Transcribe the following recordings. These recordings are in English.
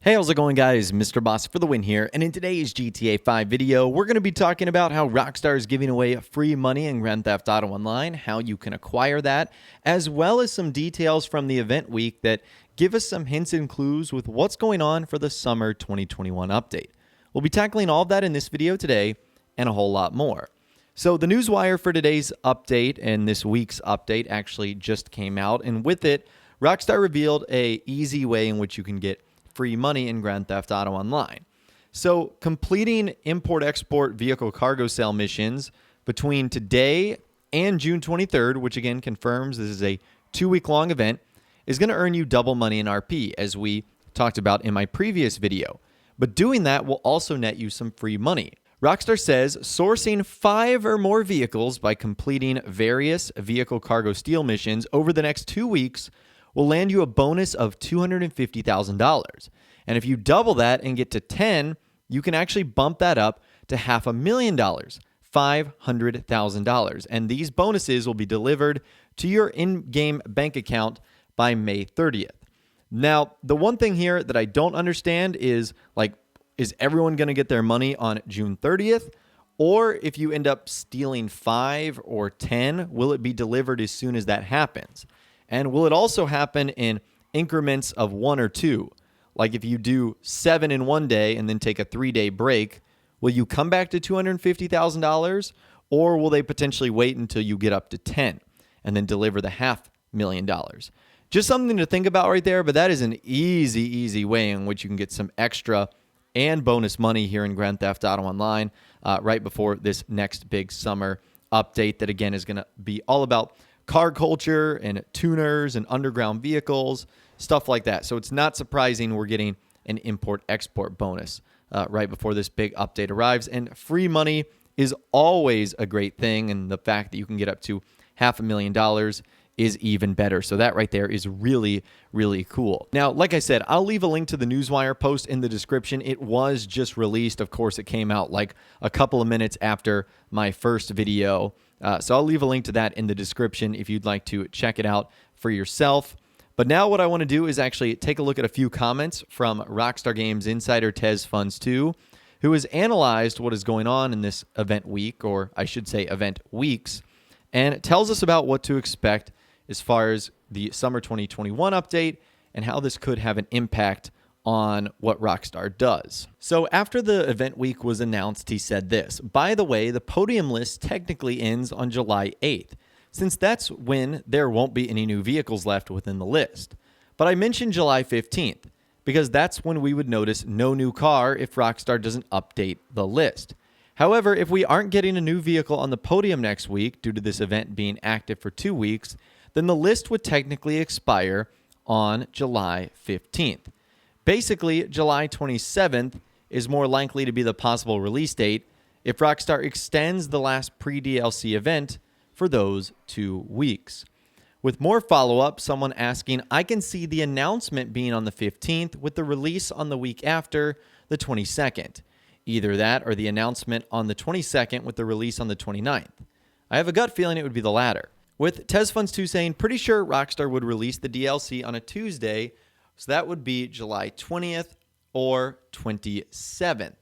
Hey, how's it going, guys? Mr. Boss for the win here, and in today's GTA 5 video, we're going to be talking about how Rockstar is giving away free money in Grand Theft Auto Online, how you can acquire that, as well as some details from the event week that give us some hints and clues with what's going on for the summer 2021 update. We'll be tackling all of that in this video today, and a whole lot more. So the newswire for today's update and this week's update actually just came out, and with it, Rockstar revealed an easy way in which you can get free money in Grand Theft Auto Online. So completing import-export vehicle cargo sale missions between today and June 23rd, which again confirms this is a 2-week-long event, is going to earn you double money in RP, as we talked about in my previous video. But doing that will also net you some free money. Rockstar says sourcing 5 or more vehicles by completing various vehicle cargo steal missions over the next 2 weeks will land you a bonus of $250,000. And if you double that and get to 10, you can actually bump that up to $500,000, $500,000. And these bonuses will be delivered to your in-game bank account by May 30th. Now, the one thing here that I don't understand is, is everyone going to get their money on June 30th? Or if you end up stealing 5 or 10, will it be delivered as soon as that happens? And will it also happen in increments of 1 or 2? Like if you do 7 in one day and then take a 3-day break, will you come back to $250,000? Or will they potentially wait until you get up to 10 and then deliver the $500,000? Just something to think about right there, but that is an easy way in which you can get some extra and bonus money here in Grand Theft Auto Online right before this next big summer update that, again, is going to be all about car culture and tuners and underground vehicles, stuff like that. So it's not surprising we're getting an import-export bonus right before this big update arrives. And free money is always a great thing, and the fact that you can get up to $500,000 is even better. So that right there is really cool. Now, like I said, I'll leave a link to the Newswire post in the description. It was just released. Of course, it came out like a couple of minutes after my first video. So I'll leave a link to that in the description if you'd like to check it out for yourself. But now what I want to do is actually take a look at a few comments from Rockstar Games insider TezFunds2, who has analyzed what is going on in this event week, or I should say event weeks, and it tells us about what to expect as far as the summer 2021 update and how this could have an impact on what Rockstar does. So after the event week was announced, he said this: by the way, the podium list technically ends on July 8th, since that's when there won't be any new vehicles left within the list. But I mentioned July 15th, because that's when we would notice no new car if Rockstar doesn't update the list. However, if we aren't getting a new vehicle on the podium next week due to this event being active for 2 weeks, then the list would technically expire on July 15th. Basically, July 27th is more likely to be the possible release date if Rockstar extends the last pre-DLC event for those 2 weeks. With more follow-up, someone asking, I can see the announcement being on the 15th with the release on the week after, the 22nd. Either that or the announcement on the 22nd with the release on the 29th. I have a gut feeling it would be the latter. With TezFunds2 saying, pretty sure Rockstar would release the DLC on a Tuesday, so that would be July 20th or 27th.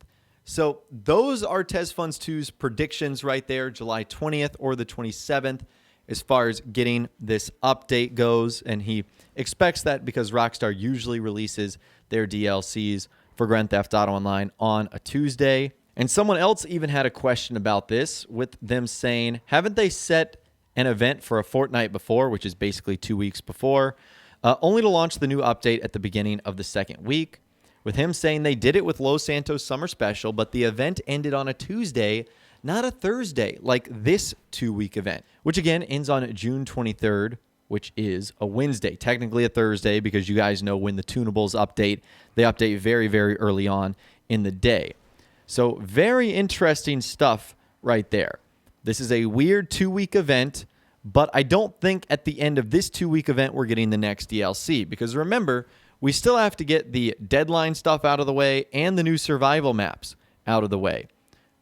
So those are TezFunds2's predictions right there, July 20th or the 27th, as far as getting this update goes. And he expects that because Rockstar usually releases their DLCs for Grand Theft Auto Online on a Tuesday. And someone else even had a question about this, with them saying, haven't they set an event for a fortnight before, which is basically 2 weeks before, only to launch the new update at the beginning of the second week? With him saying they did it with Los Santos Summer Special, but the event ended on a Tuesday, not a Thursday, like this 2-week event, which again ends on June 23rd, which is a Wednesday, technically a Thursday, because you guys know when the tunables update, they update very early on in the day. So very interesting stuff right there. This is a weird 2-week event, but I don't think at the end of this 2-week event we're getting the next DLC, because remember, we still have to get the deadline stuff out of the way and the new survival maps out of the way.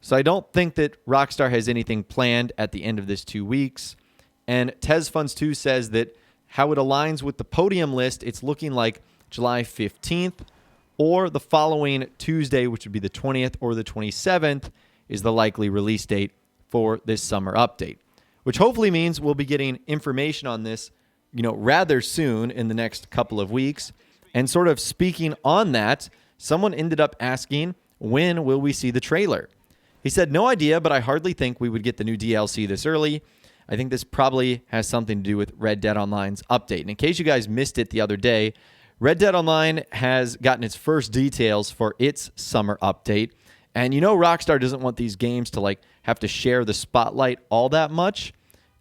So I don't think that Rockstar has anything planned at the end of this 2 weeks. And TezFunds2 says that how it aligns with the podium list, it's looking like July 15th or the following Tuesday, which would be the 20th or the 27th, is the likely release date for this summer update, which hopefully means we'll be getting information on this, rather soon in the next couple of weeks. And sort of speaking on that, someone ended up asking, when will we see the trailer? He said, no idea, but I hardly think we would get the new DLC this early. I think this probably has something to do with Red Dead Online's update. And in case you guys missed it the other day, Red Dead Online has gotten its first details for its summer update. And Rockstar doesn't want these games to have to share the spotlight all that much.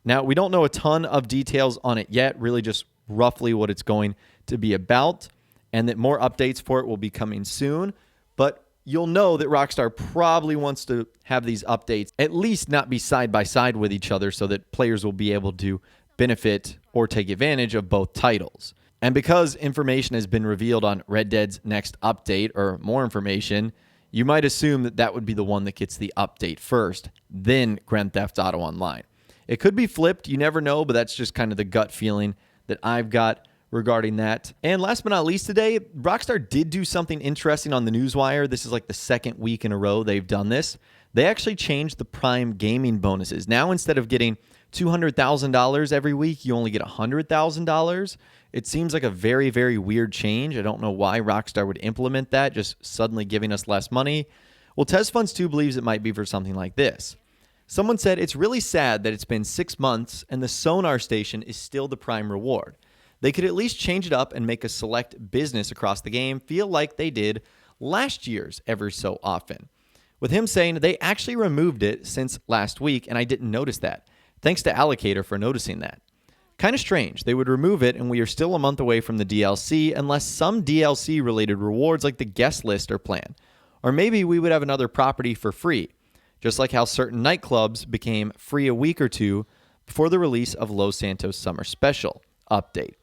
Now, we don't know a ton of details on it yet, really just roughly what it's going to be about, and that more updates for it will be coming soon. But you'll know that Rockstar probably wants to have these updates at least not be side by side with each other so that players will be able to benefit or take advantage of both titles. And because information has been revealed on Red Dead's next update, or more information, you might assume that that would be the one that gets the update first, then Grand Theft Auto Online. It could be flipped, you never know, but that's just kind of the gut feeling that I've got regarding that. And last but not least today, Rockstar did do something interesting on the Newswire. This is the second week in a row they've done this. They actually changed the Prime gaming bonuses. Now, instead of getting $200,000 every week, you only get $100,000. It seems like a very, very weird change. I don't know why Rockstar would implement that, just suddenly giving us less money. Well, TesFunds2 believes it might be for something like this. Someone said, it's really sad that it's been 6 months and the Sonar station is still the Prime reward. They could at least change it up and make a select business across the game feel like they did last year's every so often. With him saying they actually removed it since last week, and I didn't notice that. Thanks to Allocator for noticing that. Kind of strange. They would remove it, and we are still a month away from the DLC unless some DLC-related rewards like the guest list are planned. Or maybe we would have another property for free, just like how certain nightclubs became free a week or two before the release of Los Santos Summer Special update.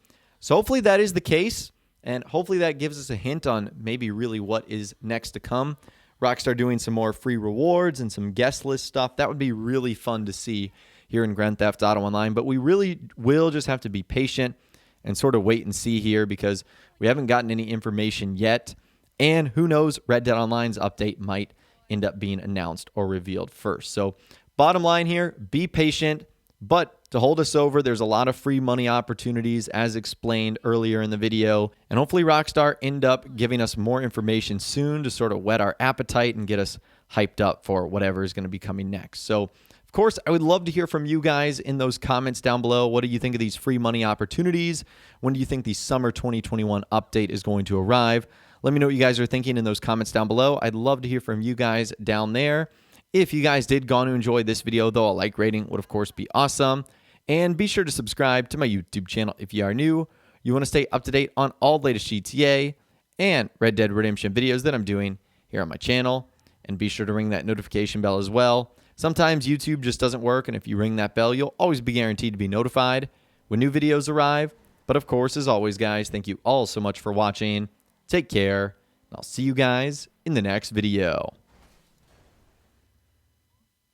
So hopefully that is the case, and hopefully that gives us a hint on maybe really what is next to come. Rockstar doing some more free rewards and some guest list stuff. That would be really fun to see here in Grand Theft Auto Online, but we really will just have to be patient and sort of wait and see here because we haven't gotten any information yet, and who knows, Red Dead Online's update might end up being announced or revealed first. So bottom line here, be patient, but to hold us over, there's a lot of free money opportunities as explained earlier in the video, and hopefully Rockstar end up giving us more information soon to sort of whet our appetite and get us hyped up for whatever is going to be coming next. So of course, I would love to hear from you guys in those comments down below. What do you think of these free money opportunities? When do you think the summer 2021 update is going to arrive? Let me know what you guys are thinking in those comments down below. I'd love to hear from you guys down there. If you guys did go on to enjoy this video, though, a like rating would, of course, be awesome. And be sure to subscribe to my YouTube channel if you are new. You want to stay up to date on all the latest GTA and Red Dead Redemption videos that I'm doing here on my channel. And be sure to ring that notification bell as well. Sometimes YouTube just doesn't work, and if you ring that bell, you'll always be guaranteed to be notified when new videos arrive. But of course, as always, guys, thank you all so much for watching. Take care, and I'll see you guys in the next video.